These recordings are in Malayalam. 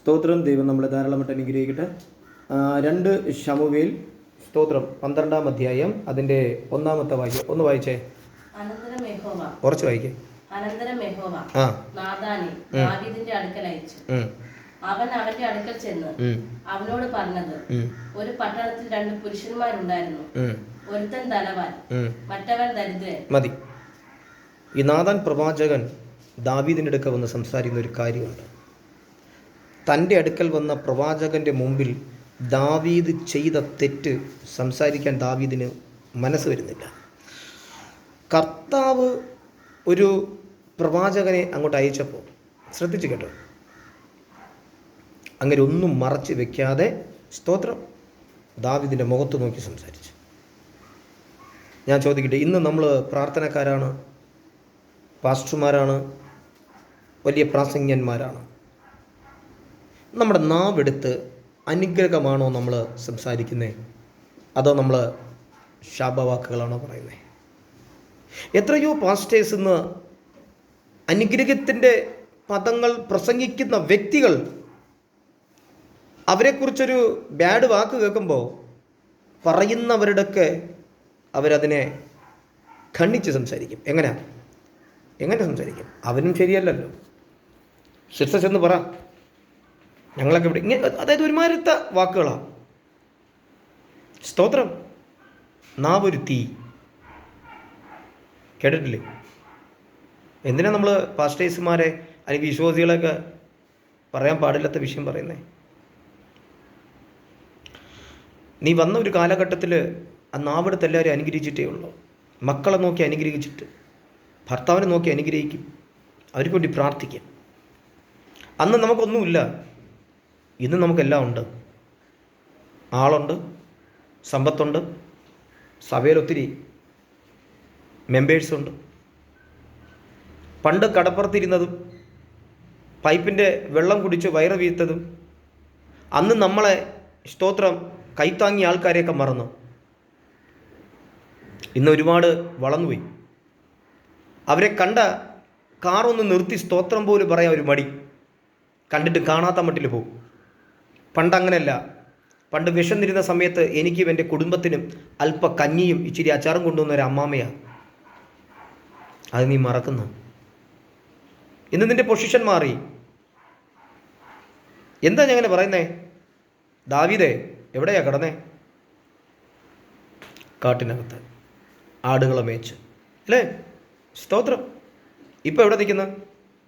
സ്തോത്രം. ദൈവം നമ്മളെ ധാരാളമായിട്ട് അനുഗ്രഹിക്കട്ടെ. 2 ശമൂവേൽ സ്തോത്രം 12-ാം അധ്യായം അതിൻ്റെ 1-ാമത്തെ വാക്യം ഒന്ന് വായിച്ചേ. കുറച്ച് വായിക്കേ. അനന്തരം യഹോവ നാഥാനെ ദാവീദിന്റെ അടുക്കൽ അയച്ചു. അവൻ അവന്റെ അടുക്കൽ ചെന്ന് അവനോട് പറഞ്ഞത്, ഒരു പട്ടണത്തിൽ 2 പുരുഷന്മാരുണ്ടായിരുന്നു. ഒരുത്തൻ ധനവാൻ, മറ്റവൻ ദരിദ്രൻ. മതി. ഈ നാഥാൻ പ്രവാചകൻ ദാവീദിന്റെ അടുക്കൽ വന്ന് സംസാരിക്കുന്ന ഒരു കാര്യമുണ്ട്. തൻ്റെ അടുക്കൽ വന്ന പ്രവാചകന്റെ മുമ്പിൽ ദാവീദ് ചെയ്ത തെറ്റ് സംസാരിക്കാൻ ദാവീദിന് മനസ്സ് വരുന്നില്ല. കർത്താവ് ഒരു പ്രവാചകനെ അങ്ങോട്ട് അയച്ചപ്പോൾ ശ്രദ്ധിച്ചു കേട്ടോ, അങ്ങനെ ഒന്നും മറച്ച് വെക്കാതെ സ്തോത്രം ദാവീദിൻ്റെ മുഖത്ത് നോക്കി സംസാരിച്ചു. ഞാൻ ചോദിക്കട്ടെ, ഇന്ന് നമ്മൾ പ്രാർത്ഥനക്കാരാണ്, പാസ്റ്റർമാരാണ്, വലിയ പ്രാസംഗ്യന്മാരാണ്. നമ്മുടെ നാവെടുത്ത് അനുഗ്രഹമാണോ നമ്മൾ സംസാരിക്കുന്നത്, അതോ നമ്മൾ ശാപവാക്കുകളാണോ പറയുന്നത്? എത്രയോ പാസ്റ്റേഴ്സ് ഇന്ന് അനുഗ്രഹത്തിൻ്റെ പദങ്ങൾ പ്രസംഗിക്കുന്ന വ്യക്തികൾ, അവരെക്കുറിച്ചൊരു ബാഡ് വാക്ക് കേൾക്കുമ്പോൾ പറയുന്നവരുടെയൊക്കെ അവരതിനെ ഖണ്ഡിച്ച് സംസാരിക്കും. എങ്ങനെ സംസാരിക്കും? അവനും ശരിയല്ലല്ലോ. സിസ്റ്റേഴ്സ് എന്ന് പറ, ഞങ്ങളൊക്കെ ഇവിടെ ഇങ്ങനെ, അതായത് ഒരുമാതിരത്തെ വാക്കുകളാണ്. സ്തോത്രം. നാവൊരു തീ, കേട്ടിട്ടില്ലേ? എന്തിനാ നമ്മൾ പാസ്റ്റേഴ്സുമാരെ അല്ലെങ്കിൽ വിശ്വാസികളൊക്കെ പറയാൻ പാടില്ലാത്ത വിഷയം പറയുന്നേ? നീ വന്ന ഒരു കാലഘട്ടത്തിൽ ആ നാവെടുത്ത് എല്ലാവരും അനുഗ്രഹിച്ചിട്ടേ ഉള്ളൂ. മക്കളെ നോക്കി അനുഗ്രഹിച്ചിട്ട്, ഭർത്താവിനെ നോക്കി അനുഗ്രഹിക്കും, അവർക്ക് വേണ്ടി പ്രാർത്ഥിക്കും. അന്ന് നമുക്കൊന്നുമില്ല, ഇന്ന് നമുക്കെല്ലാം ഉണ്ട്. ആളുണ്ട്, സമ്പത്തുണ്ട്, സഭയിലൊത്തിരി മെമ്പേഴ്സുണ്ട്. പണ്ട് കടപ്പുറത്തിരുന്നതും പൈപ്പിൻ്റെ വെള്ളം കുടിച്ച് വയറ് വീഴ്ത്തതും അന്ന് നമ്മളെ സ്തോത്രം കൈത്താങ്ങിയ ആൾക്കാരെയൊക്കെ മറന്നു. ഇന്ന് ഒരുപാട് വളർന്നുപോയി. അവരെ കണ്ട കാറൊന്ന് നിർത്തി സ്തോത്രം പോലും പറയാൻ ഒരു മടി, കണ്ടിട്ട് കാണാത്ത മട്ടിൽ പോകും. പണ്ട് അങ്ങനെയല്ല. പണ്ട് വിശന്നിരുന്ന സമയത്ത് എനിക്കും എൻ്റെ കുടുംബത്തിനും അല്പ കഞ്ഞിയും ഇച്ചിരി അച്ചാറും കൊണ്ടുവന്ന ഒരു അമ്മാമ്മയാണ്. അത് നീ മറക്കുന്നു. ഇന്ന് നിൻ്റെ പൊസിഷൻ മാറി. എന്താ ഞാൻ അങ്ങനെ പറയുന്നേ? ദാവീദേ എവിടെയാ കിടന്നേ? കാട്ടിനകത്ത് ആടുകളെ മേച്ച് അല്ലേ? സ്തോത്രം. ഇപ്പം എവിടെ നിൽക്കുന്ന?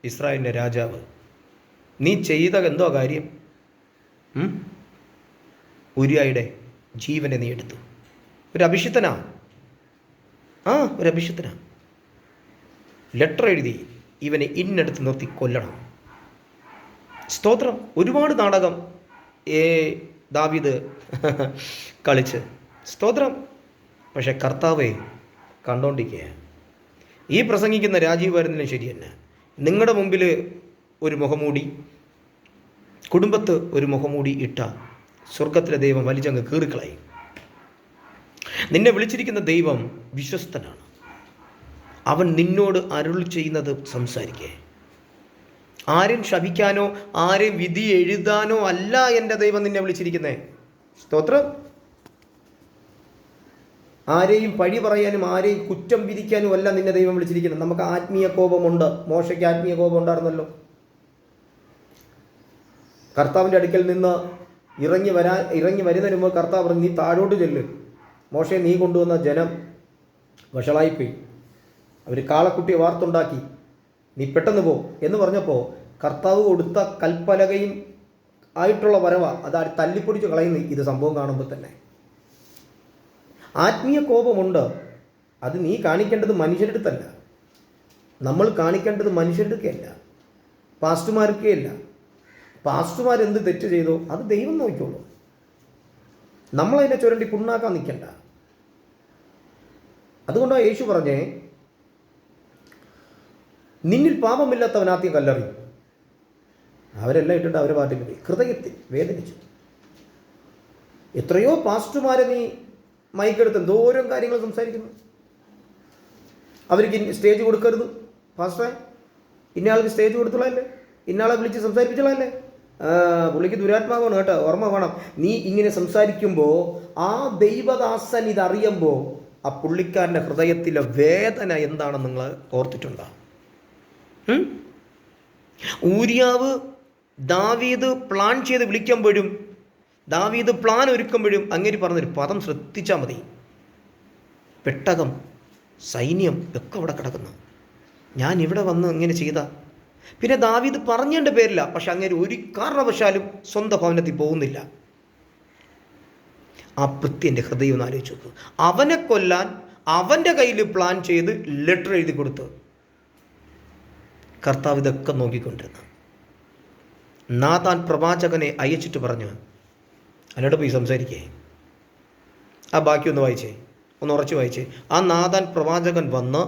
ഇസ്രായേലിൻ്റെ രാജാവ്. നീ ചെയ്ത എന്തോ കാര്യം? ഉരിയായുടെ ജീവനെ നീ എടുത്തു. ഒരു അഭിഷിക്തനാ, ഒരു അഭിഷിക്തനാ. ലെറ്റർ എഴുതി ഇവനെ ഇന്നെടുത്ത് നിർത്തി കൊല്ലണം. സ്തോത്രം. ഒരുപാട് നാടകം ദാവീദ് കളിച്ച് സ്തോത്രം. പക്ഷെ കർത്താവെ കണ്ടോണ്ടിരിക്കുക. ഈ പ്രസംഗിക്കുന്ന രാജീവ് വരുന്നതിനും ശരി തന്നെ. നിങ്ങളുടെ മുമ്പിൽ ഒരു മുഖമൂടി, കുടുംബത്ത് ഒരു മുഖമൂടി ഇട്ട സ്വർഗത്തിലെ ദൈവം വലിച്ചങ്ങ് കീറിക്കളയും. നിന്നെ വിളിച്ചിരിക്കുന്ന ദൈവം വിശ്വസ്തനാണ്. അവൻ നിന്നോട് അരുൾ ചെയ്യുന്നത് സംസാരിക്കേ. ആരെയും ശപിക്കാനോ ആരെയും വിധി എഴുതാനോ അല്ല എൻ്റെ ദൈവം നിന്നെ വിളിച്ചിരിക്കുന്നേ. സ്തോത്രം. ആരെയും പഴി പറയാനും ആരെയും കുറ്റം വിധിക്കാനും അല്ല നിന്നെ ദൈവം വിളിച്ചിരിക്കുന്നത്. നമുക്ക് ആത്മീയ കോപമുണ്ട്. മോശയ്ക്ക് ആത്മീയ കോപം ഉണ്ടായിരുന്നല്ലോ. കർത്താവിൻ്റെ അടുക്കൽ നിന്ന് ഇറങ്ങി വരുന്നതിന് മുമ്പ് കർത്താവ് പറഞ്ഞു, നീ താഴോട്ട് ചെല്ല്. മോശയെ നീ കൊണ്ടുവന്ന ജനം വഷളായിപ്പോയി, അവർ കാളക്കുട്ടിയെ വാർത്തുണ്ടാക്കി, നീ പെട്ടെന്ന് പോ എന്ന് പറഞ്ഞപ്പോൾ കർത്താവ് കൊടുത്ത കൽപ്പലകയും ആയിട്ടുള്ള വരവ അത് തല്ലിപ്പൊടിച്ച് കളയുന്നു. ഇത് സംഭവം കാണുമ്പോൾ തന്നെ ആത്മീയ കോപമുണ്ട്. അത് നീ കാണിക്കേണ്ടത് മനുഷ്യരുടെ അടുത്തല്ല. നമ്മൾ കാണിക്കേണ്ടത് മനുഷ്യരുടെ അടുക്കല്ല, പാസ്റ്റർമാർക്കേ. പാസ്റ്റർമാരെന്ത് തെറ്റ് ചെയ്തോ അത് ദൈവം നോക്കിക്കോളൂ. നമ്മളതിനെ ചുരണ്ടി പുണ്ണാക്കാൻ നിൽക്കണ്ട. അതുകൊണ്ടാണ് യേശു പറഞ്ഞേ, നിന്നിൽ പാപമില്ലാത്തവൻ ആദ്യം കല്ലെറിയും. അവരെല്ലാം ഇട്ടിട്ട് അവരെ പാട്ടിൽ പോയി. ഹൃദയത്തിൽ വേദനിച്ചു. എത്രയോ പാസ്റ്റർമാരെ നീ മൈക്കെടുത്ത് എന്തോരം കാര്യങ്ങൾ സംസാരിക്കുന്നു. അവർക്ക് സ്റ്റേജ് കൊടുക്കരുത്. പാസ്റ്ററെ ഇന്നയാൾക്ക് സ്റ്റേജ് കൊടുത്തോളല്ലേ, ഇന്നയാളെ വിളിച്ച് സംസാരിപ്പിച്ചോളല്ലേ. പുള്ളിക്ക് ദുരാത്മാവാണ് കേട്ടോ, ഓർമ്മ വേണം. നീ ഇങ്ങനെ സംസാരിക്കുമ്പോൾ ആ ദൈവദാസൻ ഇതറിയുമ്പോൾ ആ പുള്ളിക്കാരൻ്റെ ഹൃദയത്തിലെ വേദന എന്താണെന്ന് നിങ്ങൾ ഓർത്തിട്ടുണ്ടോ? ഊരിയാവ് ദാവീദ് പ്ലാൻ ചെയ്ത് വിളിക്കുമ്പോഴും ദാവീദ് പ്ലാൻ ഒരുക്കുമ്പോഴും അങ്ങേര് പറഞ്ഞൊരു പദം ശ്രദ്ധിച്ചാൽ മതി. പെട്ടകം, സൈന്യം ഒക്കെ അവിടെ കിടക്കുന്നു, ഞാൻ ഇവിടെ വന്ന് ഇങ്ങനെ ചെയ്ത. പിന്നെ ദാവീദ് പറഞ്ഞതിൻ്റെ പേരില്ല, പക്ഷെ അങ്ങേര് ഒരു കാരണവശാലും സ്വന്തം ഭവനത്തിൽ പോകുന്നില്ല. ആ ഭൃത്യൻ്റെ ഹൃദയം ഒന്ന് ആലോചിച്ച് നോക്ക്. അവനെ കൊല്ലാൻ അവൻ്റെ കയ്യിൽ പ്ലാൻ ചെയ്ത് ലെറ്റർ എഴുതി കൊടുത്ത് കർത്താവ് ഇതൊക്കെ നോക്കിക്കൊണ്ടിരുന്നു. നാഥാൻ പ്രവാചകനെ അയച്ചിട്ട് പറഞ്ഞു, എന്നോട് പോയി സംസാരിക്കേ. ആ ബാക്കി ഒന്ന് വായിച്ചേ, ഒന്ന് ഉറച്ചു വായിച്ചേ. ആ നാഥാൻ പ്രവാചകൻ വന്ന്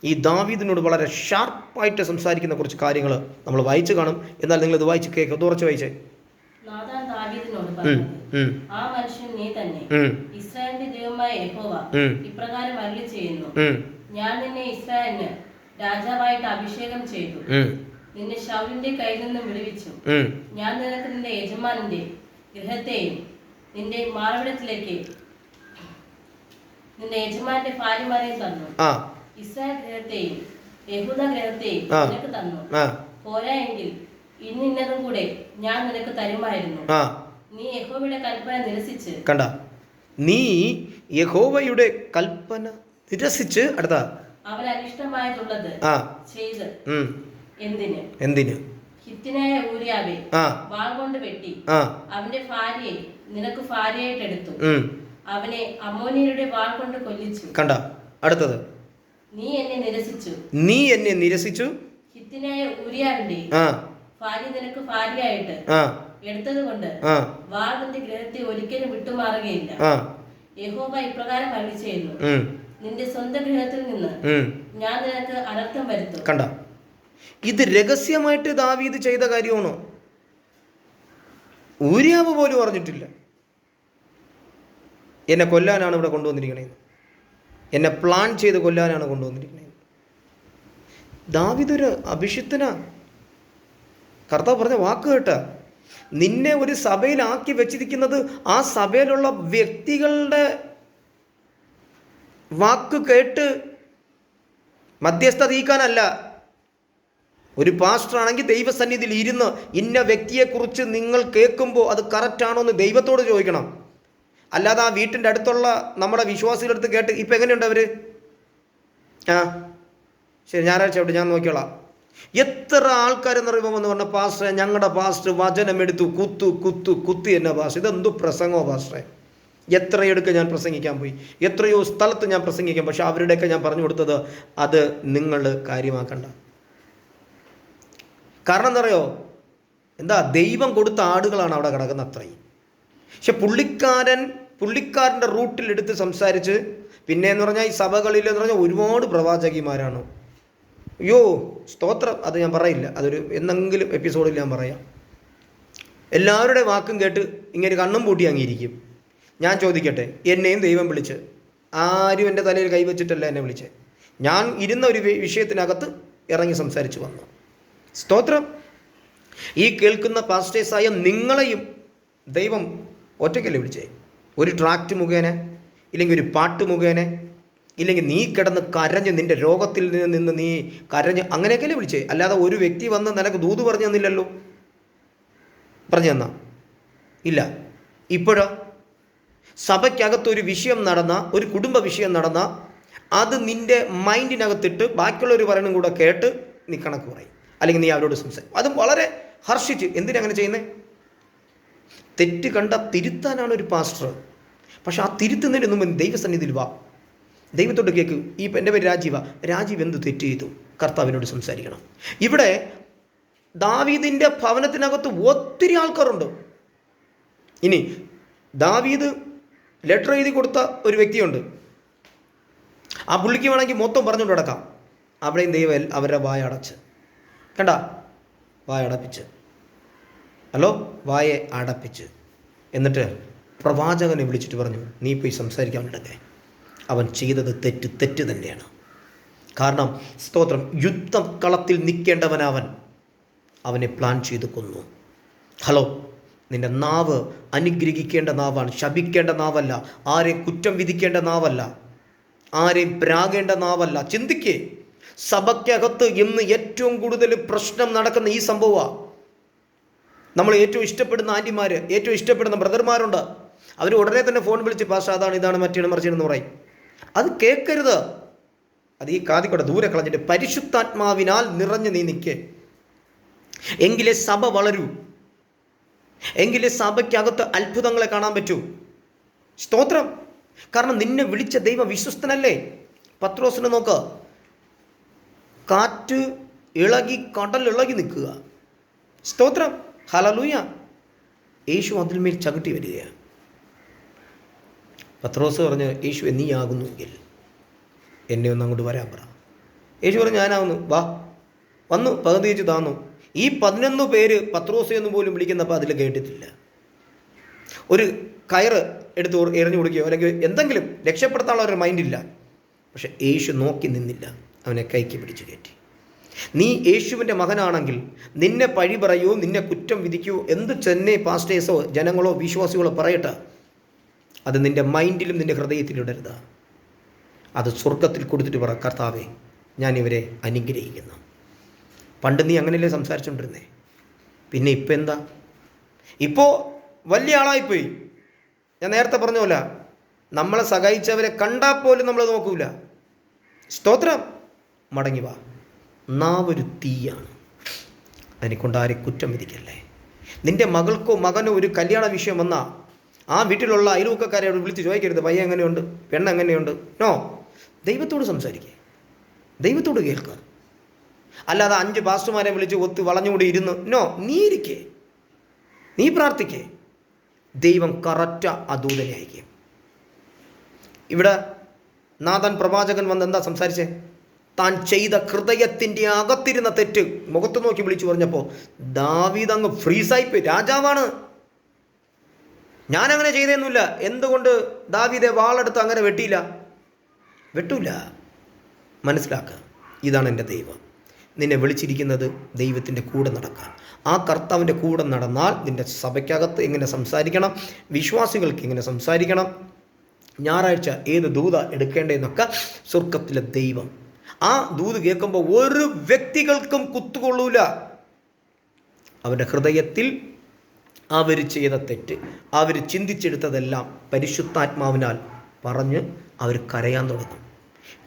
ഈ ദാവീദിനോട് വളരെ ഷാർപ്പായിട്ട് സംസാരിക്കുന്ന കുറച്ച് കാര്യങ്ങൾ നമ്മൾ വായിച്ചു കാണും. എന്നാൽ നിങ്ങൾ ഇത് വായിച്ച് കേൾക്കുക, ഒന്ന് ഉറച്ചു വായിച്ചേ. നാഥാൻ ദാവീദിനോട് പറഞ്ഞു, ആ മനുഷ്യൻ നീ തന്നെ, ഇസ്രായേലിന്റെ ദൈവമായ യഹോവ ഇപ്രകാരം അരുളി ചെയ്യുന്നു, ഞാൻ നിന്നെ ഇസ്രായേലിന് രാജാവായിട്ട് അഭിഷേകം ചെയ്തു, നിന്നെ ശൗലിന്റെ കയ്യിൽ നിന്നും വിടുവിച്ചു. ഞാൻ നിനക്ക് നിന്റെ യജമാനന്റെ ഗൃഹത്തെയും നിന്റെ മാർവിടത്തിലേക്ക് നിന്റെ യജമാന്റെ ഭാര്യമാരെയും തന്നു. ഇസ്രായേൽ ഗൃഹത്തെയും യഹൂദ ഗൃഹത്തെയും നിനക്ക് തന്നു. പോരായെങ്കിൽ ഇന്നതും കൂടെ ഞാൻ നിനക്ക് തരുമായിരുന്നു. നീ യഹോവയുടെ കൽപ്പന നിരസിച്ച് നീ യഹോവയുടെ കൽപ്പന നിരസിച്ച് അടുത്ത അവൻ അനിഷ്ടമായതുള്ളത് ചെയ്ത് എന്തിന് ഹിത്യനായ ഊരിയാവെ വാൾ കൊണ്ട് വെട്ടി അവന്റെ ഭാര്യയെ നിനക്ക് ഭാര്യയായിട്ട് എടുത്തു. അവനെ അമ്മോനിയരുടെ വാൾ കൊണ്ട് കൊല്ലിച്ചു. അടുത്തത് നീ എന്നെ നിരസിച്ചു ഹിത്യനായ ഊരിയാവിന്റെ ഭാര്യ നിനക്ക് ഭാര്യയായിട്ട് എടുത്തത് കൊണ്ട് വാൾ നിന്റെ ഗൃഹത്തെ ഒരിക്കലും വിട്ടുമാറുകയില്ല. യഹോവ ഇപ്രകാരം അരുളി ചെയ്യുന്നു, നിന്റെ സ്വന്തം ഗൃഹത്തിൽ നിന്ന് ഞാൻ നിനക്ക് അനർത്ഥം വരുത്തും. ഇത് രഹസ്യമായിട്ട് ദാവീദ് ചെയ്ത കാര്യമാണോ? ഊരിയാവ് പോലും പറഞ്ഞിട്ടില്ല എന്നെ കൊല്ലാനാണ് ഇവിടെ കൊണ്ടുവന്നിരിക്കണേ, എന്നെ പ്ലാൻ ചെയ്ത് കൊല്ലാനാണ് കൊണ്ടുവന്നിരിക്കണേ. ദാവീദ് ഒരു അഭിഷിക്തനാ. കർത്താവ് പറഞ്ഞ വാക്ക് കേട്ട, നിന്നെ ഒരു സഭയിലാക്കി വെച്ചിരിക്കുന്നത് ആ സഭയിലുള്ള വ്യക്തികളുടെ വാക്ക് കേട്ട് മധ്യസ്ഥ തീക്കാനല്ല. ഒരു പാസ്റ്റർ ആണെങ്കിൽ ദൈവസന്നിധിയിൽ ഇരുന്ന് ഇന്ന വ്യക്തിയെക്കുറിച്ച് നിങ്ങൾ കേൾക്കുമ്പോൾ അത് കറക്റ്റാണോ എന്ന് ദൈവത്തോട് ചോദിക്കണം. അല്ലാതെ ആ വീട്ടിൻ്റെ അടുത്തുള്ള നമ്മുടെ വിശ്വാസികളുടെ അടുത്ത് കേട്ട് ഇപ്പം എങ്ങനെയുണ്ട് അവർ, ശരി ഞായറാഴ്ച അവിടെ ഞാൻ നോക്കിയോളാം. എത്ര ആൾക്കാരെന്നറിയുമ്പോൾ എന്ന് പറഞ്ഞ പാസ്റ്ററെ, ഞങ്ങളുടെ പാസ്റ്റർ വചനം എടുത്തു കുത്തി എന്നെ പാസ്റ്റർ, ഇതെന്തു പ്രസംഗമോ പാസ്റ്ററെ. എത്രയെടുക്ക് ഞാൻ പ്രസംഗിക്കാൻ പോയി, എത്രയോ സ്ഥലത്ത് ഞാൻ പ്രസംഗിക്കാം. പക്ഷെ അവരുടെയൊക്കെ ഞാൻ പറഞ്ഞു കൊടുത്തത് അത് നിങ്ങൾ കാര്യമാക്കണ്ട. കാരണം എന്താ അറിയോ, എന്താ ദൈവം കൊടുത്ത ആടുകളാണ് അവിടെ കിടക്കുന്ന അത്രയും. പക്ഷെ പുള്ളിക്കാരൻ്റെ റൂട്ടിലെടുത്ത് സംസാരിച്ച് പിന്നെ എന്ന് പറഞ്ഞാൽ ഈ സഭകളിൽ എന്ന് പറഞ്ഞാൽ ഒരുപാട് പ്രവാചകിമാരാണ്. അയ്യോ സ്തോത്രം, അത് ഞാൻ പറയില്ല, അതൊരു എന്തെങ്കിലും എപ്പിസോഡിൽ ഞാൻ പറയാം. എല്ലാവരുടെ വാക്കും കേട്ട് ഇങ്ങനെ കണ്ണും പൂട്ടി അങ്ങിയിരിക്കും. ഞാൻ ചോദിക്കട്ടെ, എന്നെയും ദൈവം വിളിച്ച്, ആരും എൻ്റെ തലയിൽ കൈവച്ചിട്ടല്ല എന്നെ വിളിച്ച്, ഞാൻ ഇരുന്ന ഒരു വിഷയത്തിനകത്ത് ഇറങ്ങി സംസാരിച്ച് വന്നു. സ്തോത്രം. ഈ കേൾക്കുന്ന പാസ്റ്റേഴ്സായ നിങ്ങളെയും ദൈവം ഒറ്റയ്ക്കല്ലേ വിളിച്ചേ? ഒരു ട്രാക്റ്റ് മുഖേന, ഇല്ലെങ്കിൽ ഒരു പാട്ട് മുഖേന, ഇല്ലെങ്കിൽ നീ കിടന്ന് കരഞ്ഞ് നിൻ്റെ രോഗത്തിൽ നിന്ന് നീ കരഞ്ഞ് അങ്ങനെയൊക്കെയല്ലേ വിളിച്ചേ? അല്ലാതെ ഒരു വ്യക്തി വന്ന് നിനക്ക് ദൂത് പറഞ്ഞു തന്നില്ലല്ലോ. പറഞ്ഞു തന്നാ ഇല്ല. ഇപ്പോഴോ സഭയ്ക്കകത്തൊരു വിഷയം നടന്ന, ഒരു കുടുംബ വിഷയം നടന്ന, അത് നിൻ്റെ മൈൻഡിനകത്തിട്ട് ബാക്കിയുള്ളവർ പറയണതും കൂടെ കേട്ട് നീ കണക്ക് പറയും, അല്ലെങ്കിൽ നീ അവരോട് സംസാരിക്കും. അതും വളരെ ഹർഷിച്ച്. എന്തിനങ്ങനെ ചെയ്യുന്നത്? തെറ്റ് കണ്ട തിരുത്താനാണ് ഒരു പാസ്റ്റർ. പക്ഷെ ആ തിരുത്തുന്നതിന് മുമ്പ് ദൈവസന്നിധിയിൽ വാ, ദൈവത്തോട് കേൾക്ക്. ഈ എൻ്റെ പേര് രാജീവ് എന്ത് തെറ്റ് ചെയ്തു? കർത്താവിനോട് സംസാരിക്കണം. ഇവിടെ ദാവീദിൻ്റെ ഭവനത്തിനകത്ത് ഒത്തിരി ആൾക്കാരുണ്ട്. ഇനി ദാവീദ് ലെറ്റർ എഴുതി കൊടുത്ത ഒരു വ്യക്തിയുണ്ട്. ആ പുള്ളിക്ക് വേണമെങ്കിൽ മൊത്തം പറഞ്ഞുകൊണ്ട് കിടക്കാം. അവിടെയും ദൈവം അവരുടെ വായടച്ച്, വായടപ്പിച്ച്, വായെ അടപ്പിച്ച്, എന്നിട്ട് പ്രവാചകനെ വിളിച്ചിട്ട് പറഞ്ഞു, നീ പോയി സംസാരിക്കാൻ ഇടക്കെ. അവൻ ചെയ്തത് തെറ്റ് തന്നെയാണ്. കാരണം സ്തോത്രം, യുദ്ധം കളത്തിൽ നിൽക്കേണ്ടവനവൻ അവനെ പ്ലാൻ ചെയ്ത് കൊന്നു. ഹലോ, നിന്റെ നാവ് അനുഗ്രഹിക്കേണ്ട നാവാണ്, ശപിക്കേണ്ട നാവല്ല. ആരെയും കുറ്റം വിധിക്കേണ്ട നാവല്ല, ആരെയും പ്രാകേണ്ട നാവല്ല. ചിന്തിക്കേ, സഭയ്ക്കകത്ത് ഇന്ന് ഏറ്റവും കൂടുതൽ പ്രശ്നം നടക്കുന്ന ഈ സംഭവമാണ്. നമ്മൾ ഏറ്റവും ഇഷ്ടപ്പെടുന്ന ആൻറ്റിമാർ, ഏറ്റവും ഇഷ്ടപ്പെടുന്ന ബ്രദർമാരുണ്ട്. അവർ ഉടനെ തന്നെ ഫോൺ വിളിച്ച് പാസ്റ്റർ അതാണ് ഇതാണ് മറ്റേ മറിച്ചെന്ന് പറയും. അത് കേൾക്കരുത്. അത് ഈ കാതിക്കൂടെ ദൂരെ കളഞ്ഞിട്ട് പരിശുദ്ധാത്മാവിനാൽ നിറഞ്ഞ് നീ നിൽക്കേ. എങ്കിലേ സഭ വളരൂ, എങ്കിലേ സഭയ്ക്കകത്ത് അത്ഭുതങ്ങളെ കാണാൻ പറ്റൂ. സ്തോത്രം. കാരണം നിന്നെ വിളിച്ച ദൈവം വിശ്വസ്തനല്ലേ. പത്രോസിനെ നോക്ക്, കാറ്റ് ഇളകി കടൽ ഇളകി നിൽക്കുക. സ്തോത്രം. ഹല്ലേലൂയ. യേശു അതിന്മേൽ ചവിട്ടി വരികയാണ്. പത്രോസ് പറഞ്ഞ്, യേശുവേ നീ ആകുന്നുവെങ്കിൽ എന്നെ ഒന്ന് അങ്ങോട്ട് വരാൻ പറ. യേശു പറഞ്ഞു, ഞാനാവുന്നു, വാ. വന്നു, പകുതി വെച്ച് താന്നു. ഈ 11 പേര് പത്രോസ് എന്ന് പോലും വിളിക്കുന്നപ്പോൾ അതിൽ കേട്ടിട്ടില്ല. ഒരു കയറ് എടുത്ത് എറിഞ്ഞു കൊടുക്കുകയോ അല്ലെങ്കിൽ എന്തെങ്കിലും രക്ഷപ്പെടുത്താനുള്ള ഒരു മൈൻഡില്ല. പക്ഷെ യേശു നോക്കി നിന്നില്ല, അവനെ കൈക്ക് പിടിച്ച് കയറ്റി. നീ യേശുവിൻ്റെ മകനാണെങ്കിൽ നിന്നെ പഴി പറയൂ, നിന്നെ കുറ്റം വിധിക്കൂ, എന്ത് ചെന്നൈ പാസ്റ്റേഴ്സോ ജനങ്ങളോ വിശ്വാസികളോ പറയട്ടെ, അത് നിൻ്റെ മൈൻഡിലും നിൻ്റെ ഹൃദയത്തിലും ഇടരുത്. അത് സ്വർഗത്തിൽ കൊടുത്തിട്ട് പറ, കർത്താവേ ഞാൻ ഇവരെ അനുഗ്രഹിക്കുന്നു. പണ്ട് നീ അങ്ങനെയല്ലേ സംസാരിച്ചുകൊണ്ടിരുന്നേ, പിന്നെ ഇപ്പം എന്താ? ഇപ്പോൾ വലിയ ആളായിപ്പോയി. ഞാൻ നേരത്തെ പറഞ്ഞ പോലെ നമ്മളെ സഹായിച്ചവരെ കണ്ടാൽ പോലും നമ്മൾ നോക്കൂല. സ്തോത്രം. മടങ്ങി വാ. നാവൊരു തീയാണ്, അതിനെക്കൊണ്ട് ആരെ കുറ്റം വിധിക്കല്ലേ. നിൻ്റെ മകൾക്കോ മകനോ ഒരു കല്യാണ വിഷയം വന്നാൽ ആ വീട്ടിലുള്ള അയൽവക്കക്കാരെ വിളിച്ച് ചോദിക്കരുത്, പയ്യ എങ്ങനെയുണ്ട്, പെണ്ണ് എങ്ങനെയുണ്ട്. നോ, ദൈവത്തോട് സംസാരിക്കുക, ദൈവത്തോട് കേൾക്കുക. അല്ലാതെ 5 പാസ്റ്റർമാരെ വിളിച്ച് ഒത്ത് വളഞ്ഞുകൂടി ഇരുന്ന്, നോ, നീ ഇരിക്കേ, നീ പ്രാർത്ഥിക്കേ. ദൈവം കറക്റ്റ് ആ ദൂതനെ അയക്കും. ഇവിടെ നാഥാൻ പ്രവാചകൻ വന്ന് എന്താ സംസാരിച്ചേ? താൻ ചെയ്ത ഹൃദയത്തിൻ്റെ അകത്തിരുന്ന തെറ്റ് മുഖത്ത് നോക്കി വിളിച്ചു പറഞ്ഞപ്പോൾ ദാവീദ് അങ്ങ് ഫ്രീസായിപ്പോയി. രാജാവാണ്, ഞാനങ്ങനെ ചെയ്തേന്നുമില്ല. എന്തുകൊണ്ട് ദാവീദെ വാളെടുത്ത് അങ്ങനെ വെട്ടൂല. മനസ്സിലാക്കുക, ഇതാണ് എൻ്റെ ദൈവം. നിന്നെ വിളിച്ചിരിക്കുന്നത് ദൈവത്തിൻ്റെ കൂടെ നടക്കാൻ. ആ കർത്താവിൻ്റെ കൂടെ നടന്നാൽ നിൻ്റെ സഭയ്ക്കകത്ത് എങ്ങനെ സംസാരിക്കണം, വിശ്വാസികൾക്ക് എങ്ങനെ സംസാരിക്കണം, ഞായറാഴ്ച ഏത് ദൂത എടുക്കേണ്ടതെന്നൊക്കെ സ്വർഗത്തിലെ ദൈവം. ആ ദൂത് കേൾക്കുമ്പോൾ ഒരു വ്യക്തികൾക്കും കുത്തുകൊള്ളൂല. അവരുടെ ഹൃദയത്തിൽ അവർ ചെയ്ത തെറ്റ്, അവർ ചിന്തിച്ചെടുത്തതെല്ലാം പരിശുദ്ധാത്മാവിനാൽ പറഞ്ഞ് അവർ കരയാൻ തുടങ്ങും.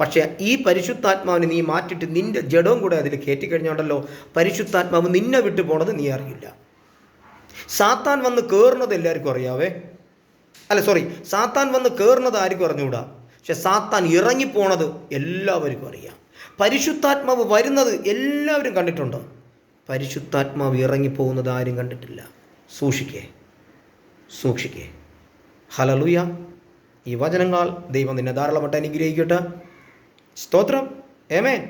പക്ഷേ ഈ പരിശുദ്ധാത്മാവിനെ നീ മാറ്റിയിട്ട് നിൻ്റെ ജഡവും കൂടെ അതിൽ കയറ്റിക്കഴിഞ്ഞുണ്ടല്ലോ, പരിശുദ്ധാത്മാവ് നിന്നെ വിട്ടു പോണത് നീ അറിയില്ല. സാത്താൻ വന്ന് കയറുന്നത് എല്ലാവർക്കും അറിയാവേ. സാത്താൻ വന്ന് കയറുന്നത് ആർക്കും അറിഞ്ഞുകൂടാ. പക്ഷെ സാത്താൻ ഇറങ്ങിപ്പോണത് എല്ലാവർക്കും അറിയാം. പരിശുദ്ധാത്മാവ് വരുന്നത് എല്ലാവരും കണ്ടിട്ടുണ്ടോ? പരിശുദ്ധാത്മാവ് ഇറങ്ങിപ്പോകുന്നത് ആരും കണ്ടിട്ടില്ല. സൂക്ഷിക്കേ. ഹല്ലേലൂയ. ഈ വചനങ്ങൾ ദൈവം നിന്നെ ധാരാളമായിട്ട് അനുഗ്രഹിക്കട്ടെ. സ്തോത്രം. ആമേൻ.